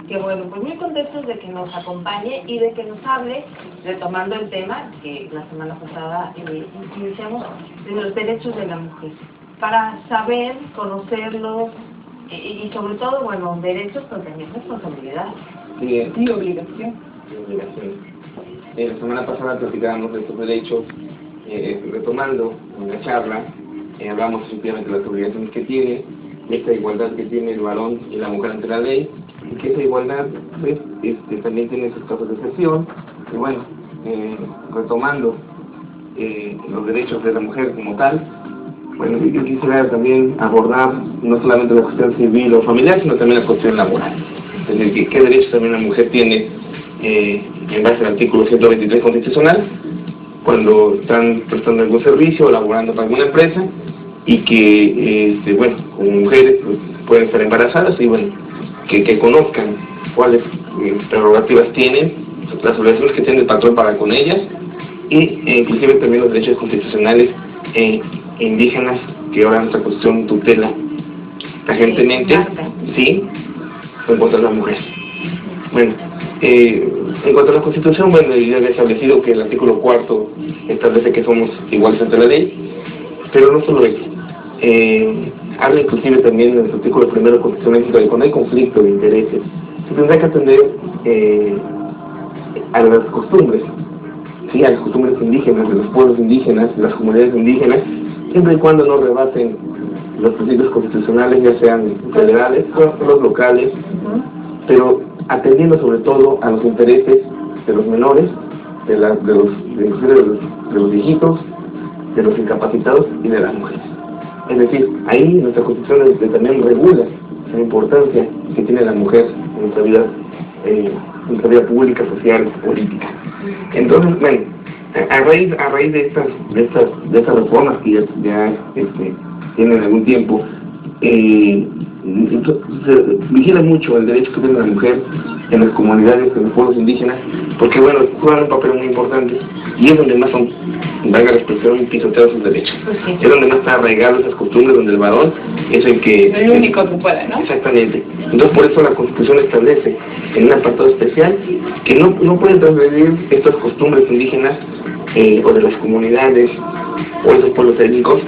que bueno, pues muy contentos de que nos acompañe y de que nos hable, retomando el tema que la semana pasada iniciamos, de los derechos de la mujer, para saber, conocerlos y sobre todo, bueno, derechos, pero también responsabilidades. Y obligación. La semana pasada platicábamos de estos derechos, retomando una charla, hablamos efectivamente de las obligaciones que tiene, esta igualdad que tiene el varón y la mujer ante la ley, y que esa igualdad pues, también tiene sus casos de excepción, y bueno, retomando los derechos de la mujer como tal, bueno, yo quisiera también abordar no solamente la cuestión civil o familiar, sino también la cuestión laboral. Es decir, qué derechos también la mujer tiene en base al artículo 123 constitucional, cuando están prestando algún servicio o laborando para alguna empresa, y que, bueno, como mujeres pues, pueden estar embarazadas, y bueno, que conozcan cuáles prerrogativas tienen, las obligaciones que tiene el patrón para con ellas, y inclusive también los derechos constitucionales indígenas que ahora nuestra Constitución tutela tajantemente, sí, en cuanto a la mujer. Bueno, en cuanto a la Constitución, bueno, ya había establecido que el artículo 4 establece que somos iguales ante la ley, pero no solo eso. Habla inclusive también en el artículo 1 constitucional que cuando hay conflicto de intereses, se tendrá que atender a las costumbres, ¿sí? A las costumbres indígenas, de los pueblos indígenas, de las comunidades indígenas, siempre y cuando no rebaten los principios constitucionales, ya sean federales o los locales, pero atendiendo sobre todo a los intereses de los menores, de los viejitos, de los incapacitados y de las mujeres. Es decir, ahí nuestra Constitución también regula la importancia que tiene la mujer en nuestra vida pública, social, política. Entonces, bueno, a raíz de estas reformas que ya tienen algún tiempo, se vigila mucho el derecho que tiene la mujer en las comunidades, en los pueblos indígenas, porque bueno, juegan un papel muy importante y es donde más son, valga la expresión, pisoteados sus derechos. Okay. Es donde más está arraigado esas costumbres, donde el varón es el que... El único que puede, ¿no? Exactamente. Entonces por eso la Constitución establece en un apartado especial que no pueden transgredir estas costumbres indígenas o de las comunidades o de esos pueblos étnicos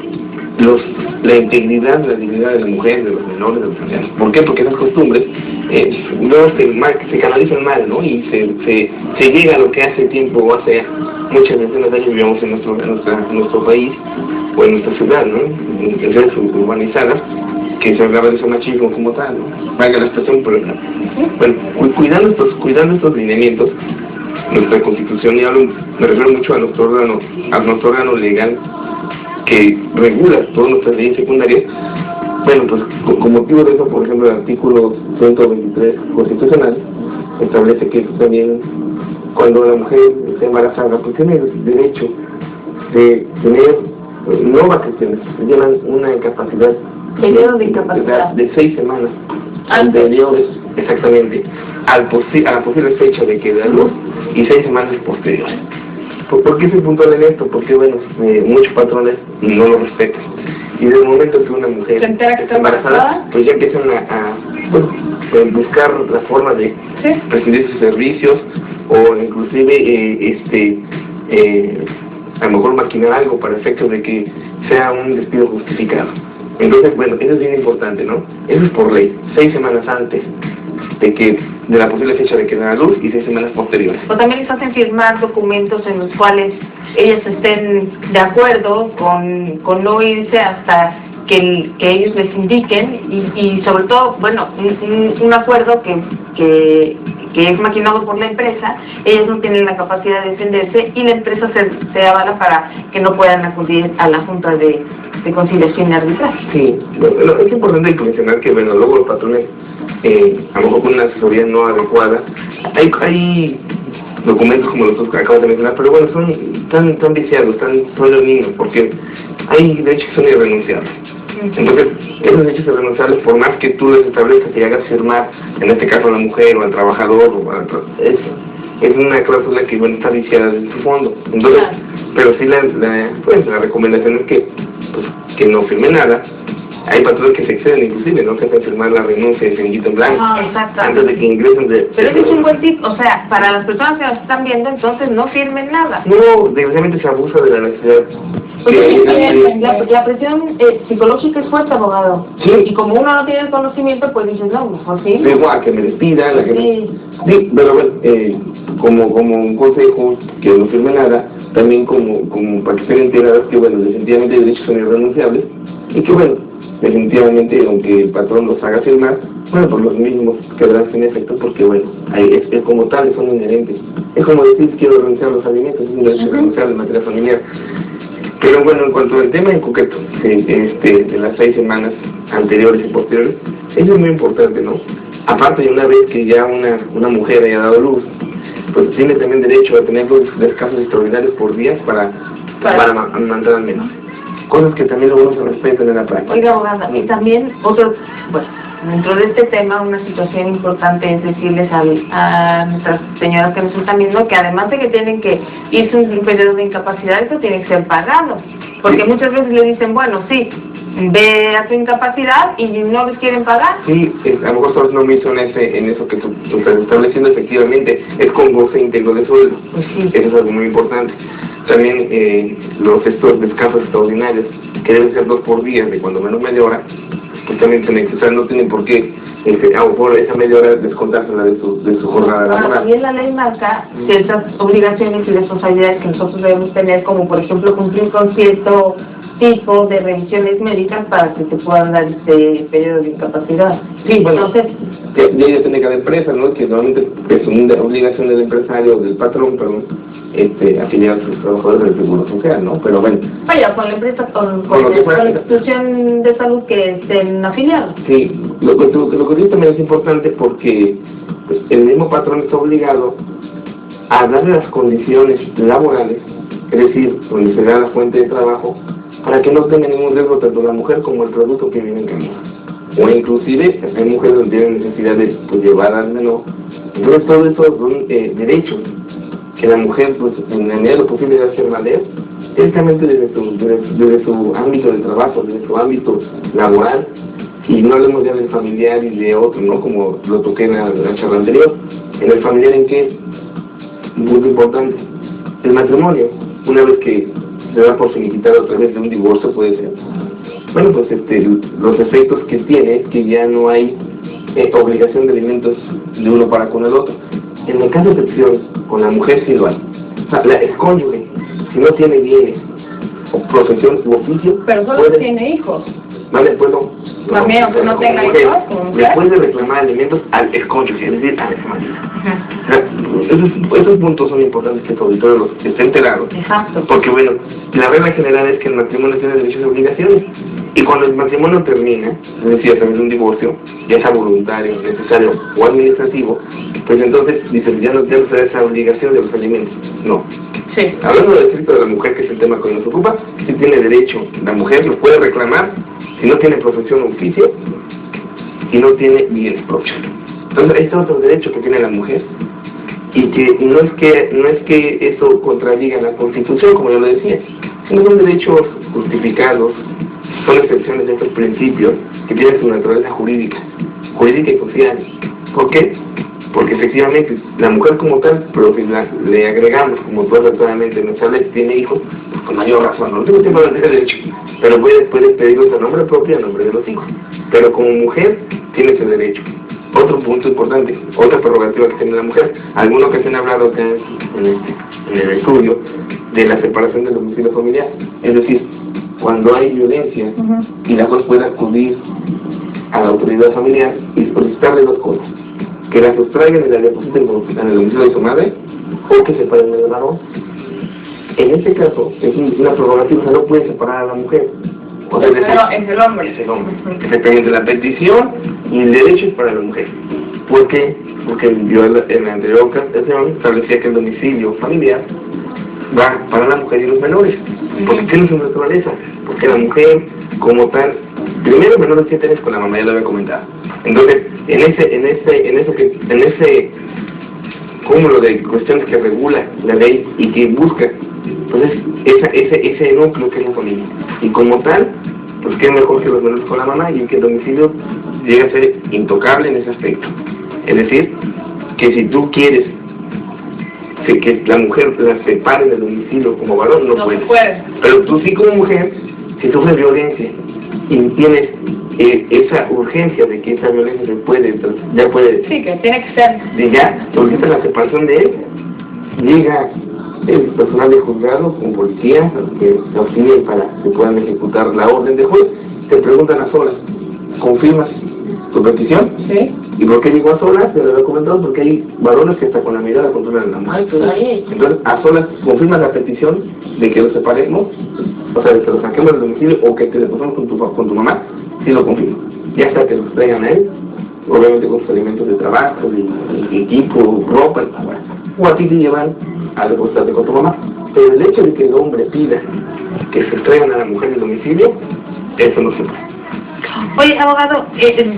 la integridad, la dignidad de la mujer, de los menores, de los ancianos. ¿Por qué? Porque esas costumbres luego se canalizan mal, ¿no? Y se llega a lo que hace tiempo o hace muchas decenas de años vivimos en nuestro país o en nuestra ciudad, ¿no? En ciudades urbanizadas, que se hablaba de ese machismo como tal, ¿no? Valga la expresión, pero bueno, cuidando estos lineamientos, nuestra Constitución, y me refiero mucho a nuestro órgano legal que regula todas nuestras leyes secundarias. Bueno, pues con motivo de eso, por ejemplo, el artículo 123 constitucional establece que también cuando la mujer está embarazada, pues tiene el derecho de tener no vacaciones, llevan una incapacidad de 6 semanas anteriores, exactamente, a la posible fecha de que da luz y 6 semanas posteriores. ¿Por qué soy puntual en esto? Porque, bueno, muchos patrones no lo respetan. Y desde el momento que una mujer está embarazada, pues ya empiezan a buscar la forma de prescindir sus servicios o inclusive a lo mejor maquinar algo para efectos de que sea un despido justificado. Entonces, bueno, eso es bien importante, ¿no? Eso es por ley, 6 semanas antes de la posible fecha de que da a luz y 6 semanas posteriores. O también les hacen firmar documentos en los cuales ellas estén de acuerdo con no irse hasta que ellos les indiquen y sobre todo, bueno, un acuerdo que es maquinado por la empresa. Ellas no tienen la capacidad de defenderse y la empresa se avala para que no puedan acudir a la Junta de Conciliación y Arbitraje. Sí, bueno, es importante mencionar que, bueno, luego los patrones, a lo mejor con una asesoría no adecuada, hay documentos como los que acabo de mencionar, pero bueno, son tan viciados, son dañinos, porque hay derechos que son irrenunciables. Entonces, esos derechos irrenunciables, por más que tú les establezcas y hagas firmar, en este caso a la mujer o al trabajador, es una cláusula que bueno, está viciada en su fondo. Entonces, pero sí la recomendación es que no firme nada, hay patrones que se exceden inclusive, ¿no? Que hacen firmar la renuncia de Finiquito en blanco antes de que ingresen de... Pero ese es un buen tip, o sea, para las personas que nos están viendo, entonces no firmen nada. No, desgraciadamente se abusa de la necesidad. La presión psicológica es fuerte, abogado. Sí. Y como uno no tiene el conocimiento, pues dices, no, mejor sí. Luego a que me despidan, a que sí. Sí, pero bueno, como un consejo, que no firme nada, también como para que estén enteradas que, bueno, definitivamente los derechos son irrenunciables, y que, bueno, definitivamente, aunque el patrón los haga firmar, bueno, pues los mismos quedarán sin efecto, porque, bueno, es como tales, son inherentes. Es como decir, quiero renunciar a los alimentos, es un derecho irrenunciable en materia familiar. Pero bueno, en cuanto al tema en concreto, de las 6 semanas anteriores y posteriores, eso es muy importante, ¿no? Aparte de una vez que ya una mujer haya dado luz, pues tiene también derecho a tener los descansos extraordinarios por días para amamantar al menor. Cosas que también luego no se respetan en la práctica. Oiga, abogada, y también otro, pues, dentro de este tema, una situación importante es decirles a nuestras señoras que nos están viendo que además de que tienen que irse un periodo de incapacidad, eso tiene que ser pagado. Porque sí. Muchas veces le dicen, bueno, sí, ve a tu incapacidad y no les quieren pagar. Sí, a lo mejor solo no me hizo en eso que tú estás estableciendo, efectivamente, es con goce íntegro de sueldo. Pues sí. Eso es algo muy importante. También estos descansos extraordinarios, que deben ser 2 por día, de cuando menos media hora, pues también no tienen por qué, a lo mejor esa media hora descontársela de su jornada laboral. También la ley marca ciertas obligaciones y responsabilidades que nosotros debemos tener, como por ejemplo cumplir con cierto tipo de revisiones médicas para que se puedan dar este periodo de incapacidad. Sí, bueno, entonces, ya tiene cada empresa, ¿no? Que normalmente es una obligación del empresario o del patrón, perdón, afiliar a sus trabajadores del seguro social, ¿no? Pero bueno. Vaya, con la empresa, con la institución de salud que estén afiliados. Sí, lo que digo también es importante porque pues, el mismo patrón está obligado a darle las condiciones laborales, es decir, donde se da la fuente de trabajo, para que no tenga ningún riesgo tanto la mujer como el producto que viene en camino. O inclusive, hay mujeres donde tienen necesidad de pues, llevar al menor. Entonces todo eso son derechos que la mujer, pues, en la medida de lo posible debe hacer valer, directamente desde su ámbito de trabajo, desde su ámbito laboral, y no hablemos ya del familiar y de otro, ¿no? Como lo toqué en la charla anterior. En el familiar, ¿en qué? Muy importante. El matrimonio, una vez que se da por finiquitado a través de un divorcio, puede ser. Bueno, pues los efectos que tiene es que ya no hay obligación de alimentos de uno para con el otro. En el caso de excepción, con la mujer sí lo hay. O sea, el cónyuge, si no tiene bienes, o profesión u oficio, pero solo puede, tiene hijos. Vale, pues también, aunque no tenga hijos, le puede reclamar alimentos al excónyuge, es decir, a la familia. Esos puntos son importantes que el auditorio los esté enterado. Exacto. Porque bueno, la regla general es que el matrimonio tiene derechos y obligaciones. Y cuando el matrimonio termina, es decir, a través de un divorcio, ya sea voluntario, necesario o administrativo, pues entonces dice, ya no se da esa obligación de los alimentos. No. Sí. Hablando del escrito de la mujer, que es el tema que nos ocupa, sí tiene derecho, la mujer lo puede reclamar si no tiene profesión o oficio y no tiene bienes propios. Entonces, este es otro derecho que tiene la mujer, y que no es que eso contradiga la Constitución, como yo lo decía, sino son derechos justificados, son excepciones de estos principios que tienen su naturaleza jurídica y social. ¿Por qué? Porque efectivamente la mujer como tal, pero si le agregamos, como tú actualmente nuestra ley tiene hijos, pues con mayor razón, no tengo tiempo de tener derecho, pero puede pedirlos a nombre propio y a nombre de los hijos. Pero como mujer tiene ese derecho. Otro punto importante, otra prerrogativa que tiene la mujer, algunos que se han hablado acá en el estudio, de la separación del domicilio familiar. Es decir, cuando hay violencia y la juez puede acudir a la autoridad familiar y solicitarle 2 cosas: que la sustraigan y la depositen en el domicilio de su madre, o que separen del varón. En este caso, es una prerrogativa, no puede separar a la mujer. O sea, es el hombre. Es el hombre. Efectivamente, la petición y el derecho es para la mujer. ¿Por qué? Porque yo en la anterior ocasión establecía que el domicilio familiar va para la mujer y los menores. Porque tiene su naturaleza. Porque la mujer, como tal, primero menor de 7 años con la mamá, ya lo había comentado. Entonces, en ese cúmulo de cuestiones que regula la ley y que busca, pues ese núcleo que es la familia. Y como tal, pues qué mejor que los menores con la mamá, y que el domicilio llega a ser intocable en ese aspecto. Es decir, que si tú quieres que la mujer la separe del domicilio como varón, no puede. Pero tú sí como mujer, si sufres violencia y tienes esa urgencia de que esa violencia se puede, entonces ya puede... Sí, que tiene que ser. Y ya solicita la separación de él, llega el personal de juzgado con policía que se auxilien para que puedan ejecutar la orden de juez. Te preguntan a solas, ¿confirmas tu petición? Sí. ¿Y por qué digo a solas? Te lo había comentado porque hay varones que hasta con la mirada controlan la mujer. Entonces, a solas, confirmas la petición de que los separemos, o sea, de que los saquemos del domicilio o que te deposamos con tu mamá, sí lo confirmo. Ya hasta que los traigan a él, obviamente con sus alimentos de trabajo, de equipo, ropa, o a ti te llevan a depositarte con tu mamá. Pero el hecho de que el hombre pida que se traigan a la mujer del domicilio, eso no se puede. Oye, abogado,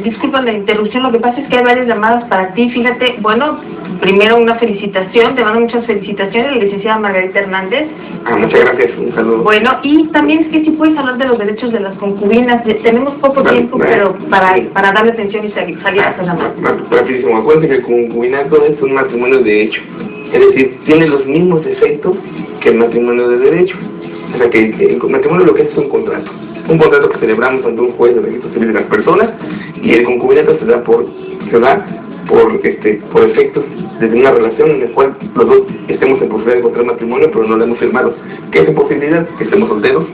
disculpa la interrupción, lo que pasa es que hay varias llamadas para ti, fíjate, bueno, primero una felicitación, te mando muchas felicitaciones, la licenciada Margarita Hernández. Muchas gracias, un saludo. Bueno, y también es que si puedes hablar de los derechos de las concubinas, tenemos poco tiempo, pero para darle atención y salir a esta llamada. Rapidísimo, acuérdense que el concubinato es un matrimonio de hecho, es decir, tiene los mismos efectos que el matrimonio de derecho. O sea, que el matrimonio lo que es un contrato que celebramos ante un juez de registro civil de las personas, y el concubinato se da por efectos de una relación en la cual los dos estemos en posibilidad de encontrar matrimonio, pero no lo hemos firmado. ¿Qué es esa posibilidad? Que estemos solteros.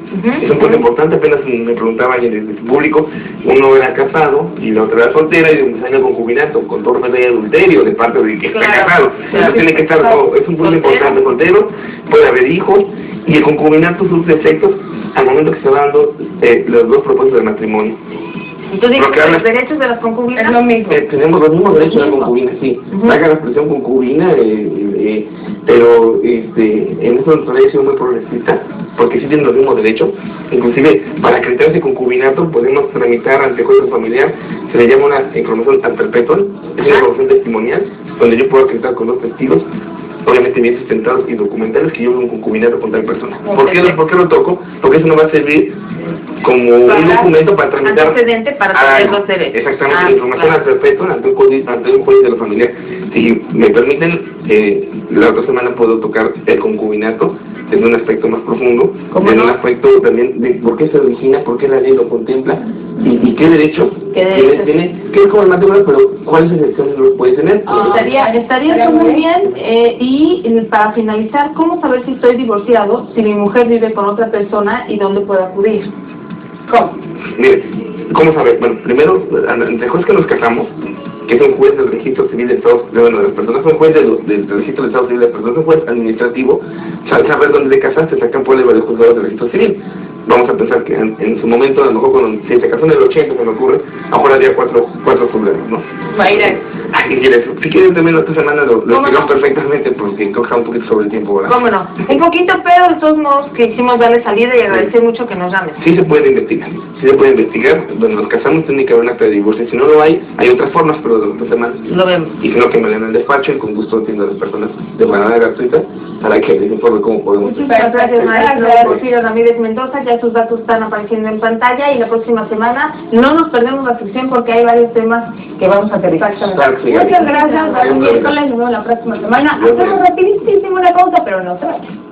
Es un punto importante. Apenas me preguntaban en el público, uno era casado y la otra era soltera, y de un año concubinato con todo de adulterio de parte de que está casado. Entonces tiene que estar todo. Es un punto importante, soltero, puede haber hijos, y el concubinato sufre efectos al momento que se van dando los dos propósitos de matrimonio. Entonces, los derechos de las concubinas es lo mismo. Tenemos los mismos derechos de la concubina, sí. Saca la expresión concubina, pero en eso nuestra ley ha sido muy progresista, porque sí tienen los mismos derechos. Inclusive, para acreditar ese concubinato, podemos tramitar ante el juez familiar, se le llama una información ad perpetuum, es una información testimonial, donde yo puedo acreditar con dos testigos, obviamente bien sustentados y documentales, que yo veo un concubinato con tal persona. ¿Por qué lo toco? Porque eso no va a servir como un documento para tramitar antecedente para tener los derechos. Exactamente, la información al perpetuo ante un juez de la familia. Si me permiten, la otra semana puedo tocar el concubinato desde un aspecto más profundo, en un aspecto también de por qué se origina, por qué la ley lo contempla, y qué derechos tiene, que es como el matrimonio, pero cuáles excepciones no puede tener. Estaría muy bien, y para finalizar, ¿cómo saber si estoy divorciado, si mi mujer vive con otra persona, y dónde puedo acudir? ¿Cómo? Mire, ¿cómo saber? Bueno, primero, ante juez que nos casamos, que es un juez del registro civil de Estado, de las personas, es un juez del registro del Estado civil de las personas, es un juez administrativo, saber dónde te casaste, sacan prueba de juzgados del registro civil. Vamos a pensar que en su momento, a lo mejor si se casó en el 80, se me ocurre, ahora habría cuatro juzgados, ¿no? Si quieren también la otra semana lo explicamos perfectamente, porque creo que está un poquito sobre el tiempo ahora. ¿Cómo no? Un poquito, pero de todos modos que hicimos darle salida y agradecer mucho que nos llamen. Sí se puede investigar, Donde nos casamos tiene que haber un acta de divorcio. Si no lo hay otras formas, pero de otra semana lo vemos. Y si no, que me den el despacho, y con gusto atiendo a las personas de manera gratuita para que les informe cómo podemos. Muchas gracias, maestro Porfirio Ramírez Mendoza. Ya sus datos están apareciendo en pantalla, y la próxima semana no nos perdemos la sección porque hay varios temas que vamos a aterrizar. Muchas gracias, nos vemos la próxima semana. Hacemos rapidísimo una pausa, pero no se vayan.